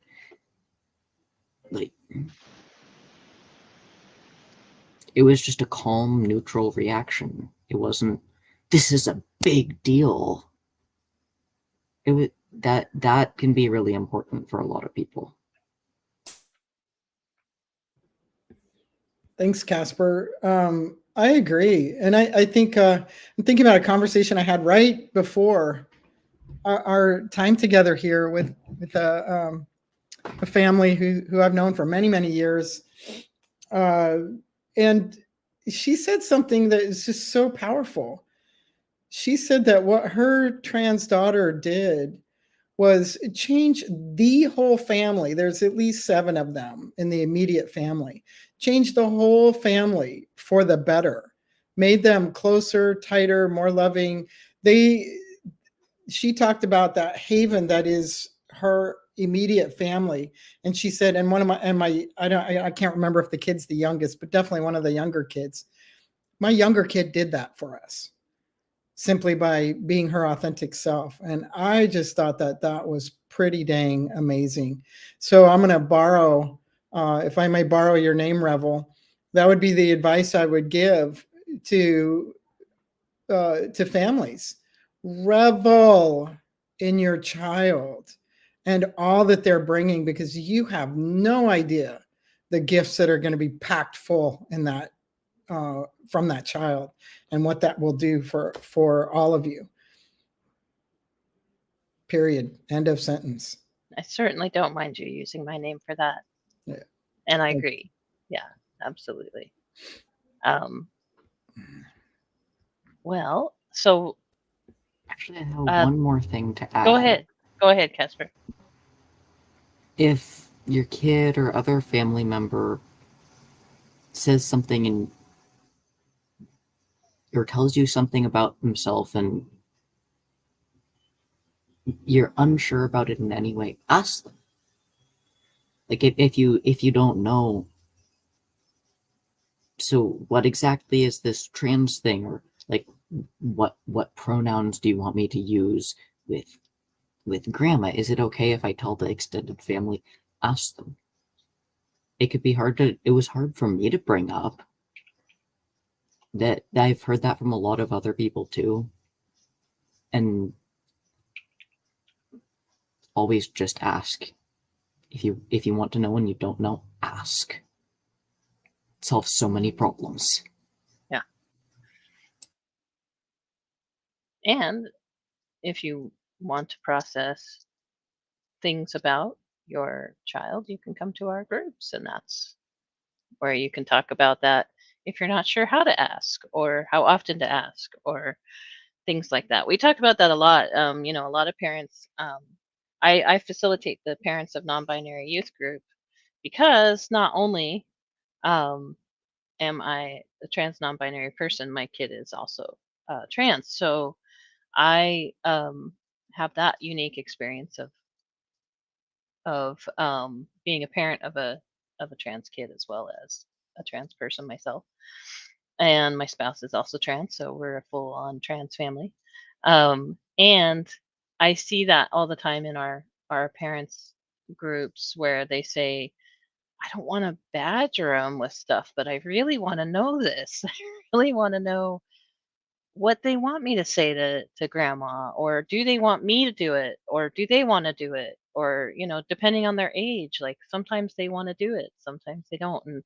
like, it was just a calm, neutral reaction. It wasn't, this is a big deal. It was that can be really important for a lot of people. Thanks, Kaspar. I agree, and I think I'm thinking about a conversation I had right before our time together here with a family who I've known for many years, and she said something that is just so powerful. She said that what her trans daughter did was change the whole family. There's at least 7 of them in the immediate family. Change the whole family for the better. Made them closer, tighter, more loving. She talked about that haven that is her immediate family, and she said, and I can't remember if the kid's the youngest, but definitely one of the younger kids. My younger kid did that for us, simply by being her authentic self. And I just thought that was pretty dang amazing. So I'm going to borrow, if I may borrow your name, Revel, that would be the advice I would give to families. Revel in your child and all that they're bringing, because you have no idea the gifts that are going to be packed full in that from that child, and what that will do for all of you. Period. End of sentence. I certainly don't mind you using my name for that. Yeah. And I agree. Yeah, absolutely. Well, so actually, I have one more thing to add. Go ahead, Kaspar. If your kid or other family member says something and or tells you something about himself and you're unsure about it in any way, ask them. Like, if you don't know, so what exactly is this trans thing, or like what pronouns do you want me to use with grandma? Is it okay if I tell the extended family? Ask them. It was hard for me to bring up. That I've heard that from a lot of other people too. And always just ask. If you want to know and you don't know, ask. It solves so many problems. Yeah. And if you want to process things about your child, you can come to our groups, and that's where you can talk about that if you're not sure how to ask or how often to ask or things like that. We talk about that a lot. A lot of parents, I facilitate the parents of non-binary youth group, because not only am I a trans non-binary person, my kid is also trans. So I have that unique experience of being a parent of a trans kid, as well as a trans person myself. And my spouse is also trans, so we're a full-on trans family. And I see that all the time in our parents groups, where they say, I don't want to badger them with stuff, but I really want to know this. I really want to know what they want me to say to grandma, or do they want me to do it, or do they want to do it, or depending on their age, like sometimes they want to do it, sometimes they don't. And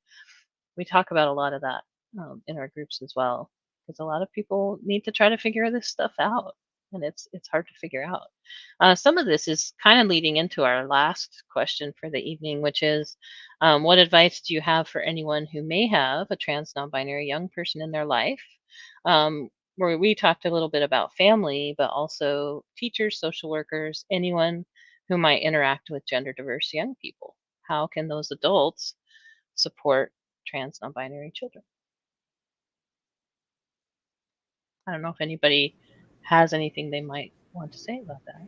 we talk about a lot of that in our groups as well, because a lot of people need to try to figure this stuff out, and it's hard to figure out. Some of this is kind of leading into our last question for the evening, which is, what advice do you have for anyone who may have a trans non-binary young person in their life? Where we talked a little bit about family, but also teachers, social workers, anyone who might interact with gender diverse young people. How can those adults support trans non-binary children? I don't know if anybody has anything they might want to say about that.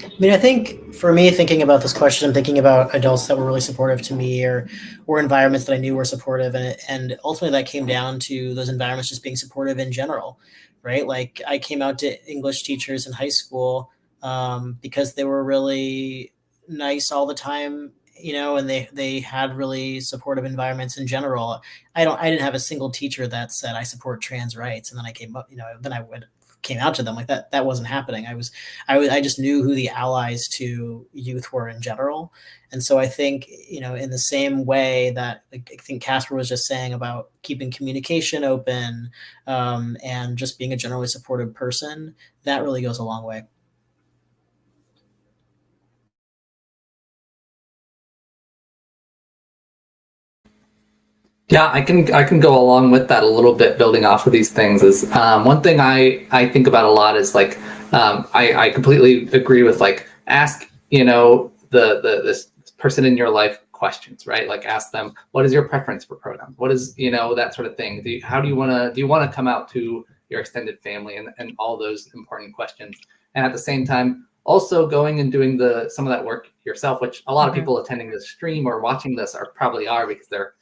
I mean, I think for me, thinking about this question, I'm thinking about adults that were really supportive to me, or environments that I knew were supportive. And ultimately that came down to those environments just being supportive in general, right? Like, I came out to English teachers in high school because they were really nice all the time, and they had really supportive environments in general. I didn't have a single teacher that said I support trans rights, and then I came up, then came out to them like that. That wasn't happening. I just knew who the allies to youth were in general. And so I think, in the same way that, like, I think Kaspar was just saying about keeping communication open, and just being a generally supportive person, that really goes a long way. Yeah, I can go along with that a little bit. Building off of these things is one thing I think about a lot is like I completely agree with like ask this person in your life questions, right? Like ask them, what is your preference for pronouns? What is that sort of thing? How do you want to come out to your extended family, and all those important questions? And at the same time, also going and doing some of that work yourself, which a lot of people attending this stream or watching this probably are, because they're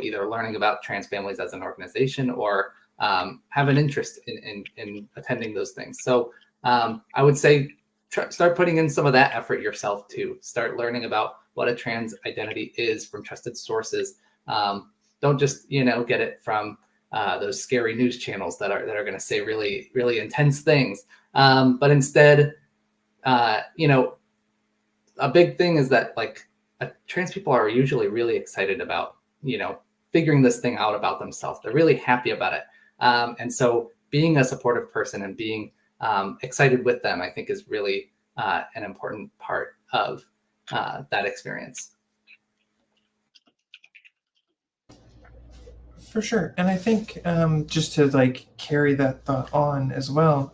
either learning about trans families as an organization or have an interest in attending those things. So I would say start putting in some of that effort yourself too. Start learning about what a trans identity is from trusted sources. Don't just get it from those scary news channels that are going to say really really intense things. But instead, a big thing is that like trans people are usually really excited about figuring this thing out about themselves. They're really happy about it. And so being a supportive person and being excited with them, I think is really an important part of that experience. For sure. And I think just to like carry that thought on as well,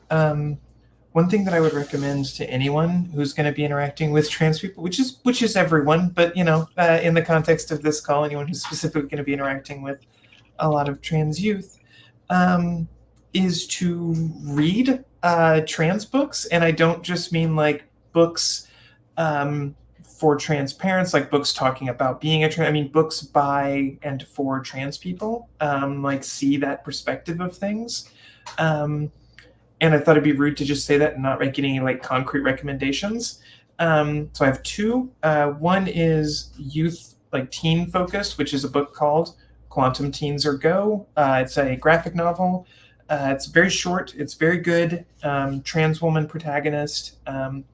one thing that I would recommend to anyone who's going to be interacting with trans people, which is everyone, but in the context of this call, anyone who's specifically going to be interacting with a lot of trans youth, is to read trans books. And I don't just mean like books for trans parents, like books talking about being a trans. I mean books by and for trans people, like see that perspective of things. And I thought it'd be rude to just say that and not make any like concrete recommendations. So I have two. One is youth, like teen focused, which is a book called Quantum Teens or Go. It's a graphic novel. It's very short. It's very good. Trans woman protagonist and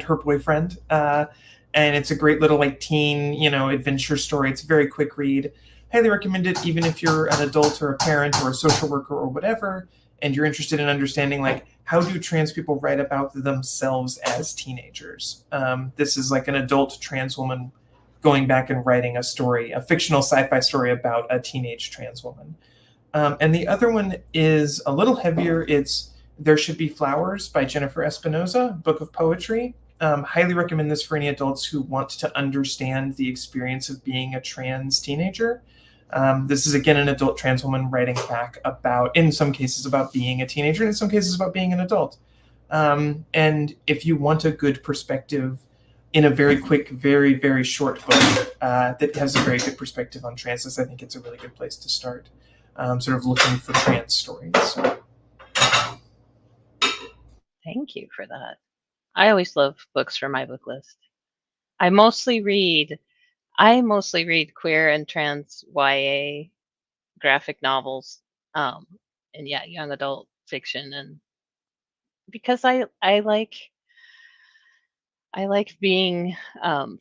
her boyfriend. And it's a great little like teen, adventure story. It's a very quick read. Highly recommend it, even if you're an adult or a parent or a social worker or whatever, and you're interested in understanding like how do trans people write about themselves as teenagers. This is like an adult trans woman going back and writing a story, a fictional sci-fi story about a teenage trans woman. And the other one is a little heavier. It's There Should Be Flowers by Jennifer Espinosa, book of poetry. Highly recommend this for any adults who want to understand the experience of being a trans teenager. This is, again, an adult trans woman writing back about, in some cases, about being a teenager, and in some cases about being an adult. And if you want a good perspective in a very quick, very, very short book that has a very good perspective on trans, I think it's a really good place to start, sort of looking for trans stories. Thank you for that. I always love books for my book list. I mostly read queer and trans YA graphic novels, and yeah, young adult fiction, and because I like being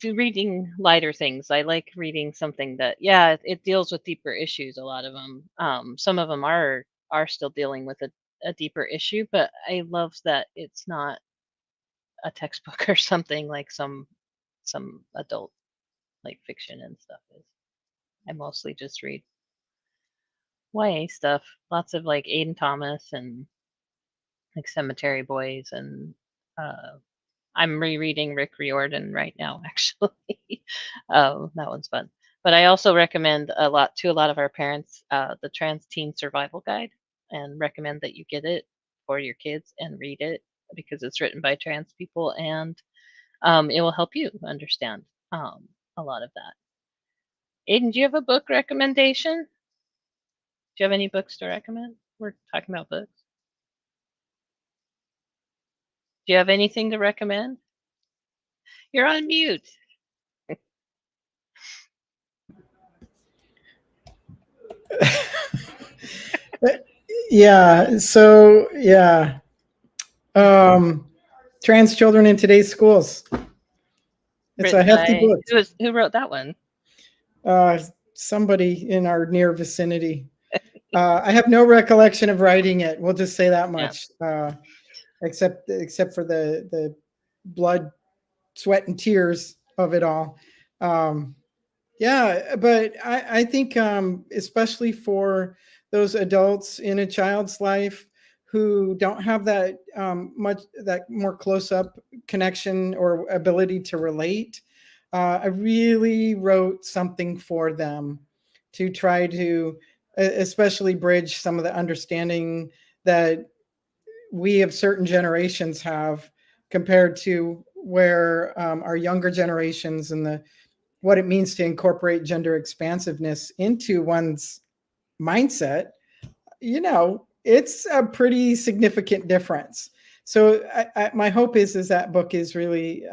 reading lighter things. I like reading something that it deals with deeper issues. A lot of them, some of them are still dealing with a deeper issue, but I love that it's not a textbook or something like some adult like fiction and stuff is. I mostly just read YA stuff, lots of like Aidan Thomas and like Cemetery Boys, and I'm rereading Rick Riordan right now, actually. That one's fun. But I also recommend a lot of our parents the Trans Teen Survival Guide, and recommend that you get it for your kids and read it because it's written by trans people, and it will help you understand a lot of that. Aiden, do you have a book recommendation? Do you have any books to recommend? We're talking about books. Do you have anything to recommend? You're on mute. Yeah. So yeah. Trans children in today's schools. It's a Written hefty by book. who wrote that one? Somebody in our near vicinity. I have no recollection of writing it. We'll just say that Yeah. much. Except for the blood, sweat, and tears of it all. Yeah, but I think especially for those adults in a child's life who don't have that that more close up connection or ability to relate, I really wrote something for them to try to especially bridge some of the understanding that we of certain generations have compared to where our younger generations and the what it means to incorporate gender expansiveness into one's mindset, it's a pretty significant difference. So my hope is that book is really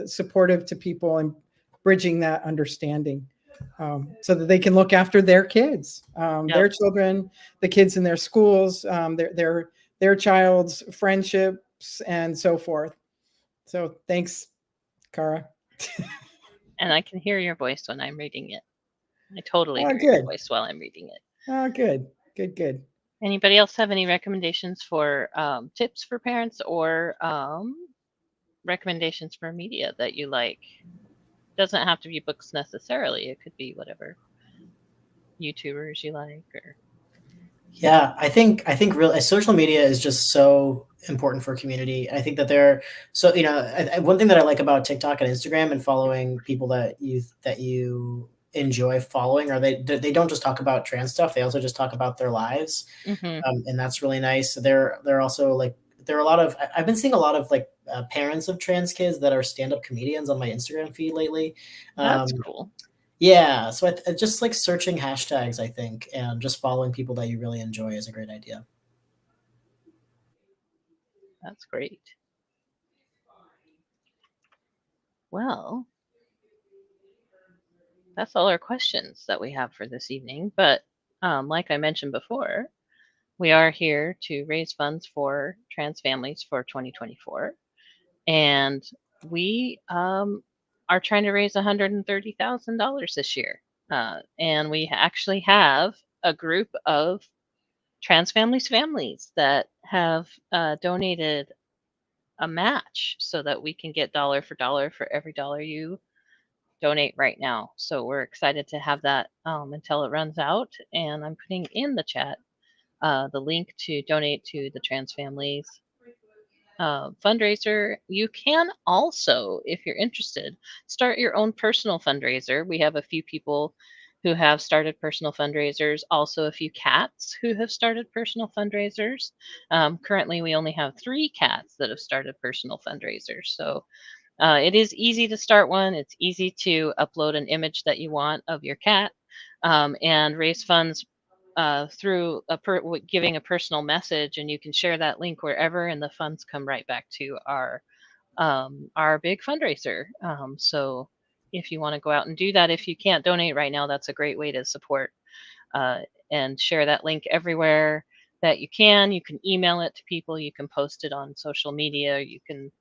supportive to people and bridging that understanding, so that they can look after their kids, their children, the kids in their schools, their child's friendships, and so forth. So thanks, Cara. And I can hear your voice when I'm reading it. I totally Oh, hear your good. voice while I'm reading it. Oh, good. Anybody else have any recommendations for tips for parents or recommendations for media that you like? Doesn't have to be books necessarily. It could be whatever YouTubers you like. Or Yeah, I think real social media is just so important for community. I think that so one thing that I like about TikTok and Instagram and following people that you enjoy following are they don't just talk about trans stuff. They also just talk about their lives, and that's really nice. They're also like there are a lot of I've been seeing a lot of like parents of trans kids that are stand-up comedians on my Instagram feed lately. that's cool. Yeah, so just like searching hashtags, I think, and just following people that you really enjoy is a great idea. That's great. Well, that's all our questions that we have for this evening. But like I mentioned before, we are here to raise funds for trans families for 2024. And we are trying to raise $130,000 this year. And we actually have a group of trans families that have donated a match so that we can get dollar for dollar for every dollar you donate right now. So we're excited to have that until it runs out. And I'm putting in the chat the link to donate to the trans families fundraiser. You can also, if you're interested, start your own personal fundraiser. We have a few people who have started personal fundraisers, also a few cats who have started personal fundraisers. Currently, we only have 3 cats that have started personal fundraisers. So it is easy to start one. It's easy to upload an image that you want of your cat and raise funds through giving a personal message, and you can share that link wherever, and the funds come right back to our big fundraiser. So if you want to go out and do that, if you can't donate right now, that's a great way to support uh, and share that link everywhere that you can. You can email it to people. You can post it on social media. You can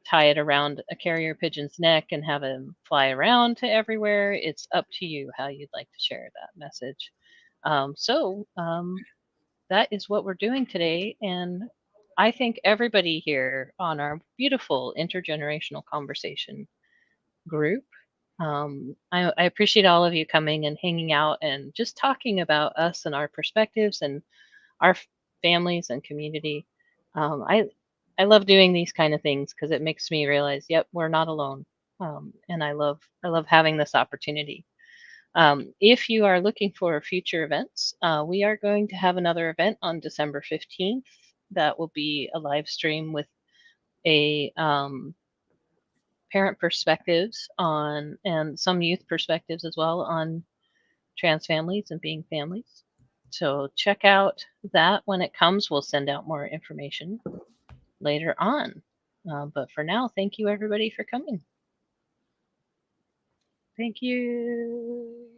tie it around a carrier pigeon's neck and have him fly around to everywhere. It's up to you how you'd like to share that message. That is what we're doing today. And I thank everybody here on our beautiful intergenerational conversation group. I appreciate all of you coming and hanging out and just talking about us and our perspectives and our families and community. I love doing these kind of things because it makes me realize, yep, we're not alone. And I love having this opportunity. If you are looking for future events, we are going to have another event on December 15th. That will be a live stream with a parent perspectives on and some youth perspectives as well on trans families and being families. So check out that when it comes. We'll send out more information later on. But for now, thank you everybody for coming. Thank you.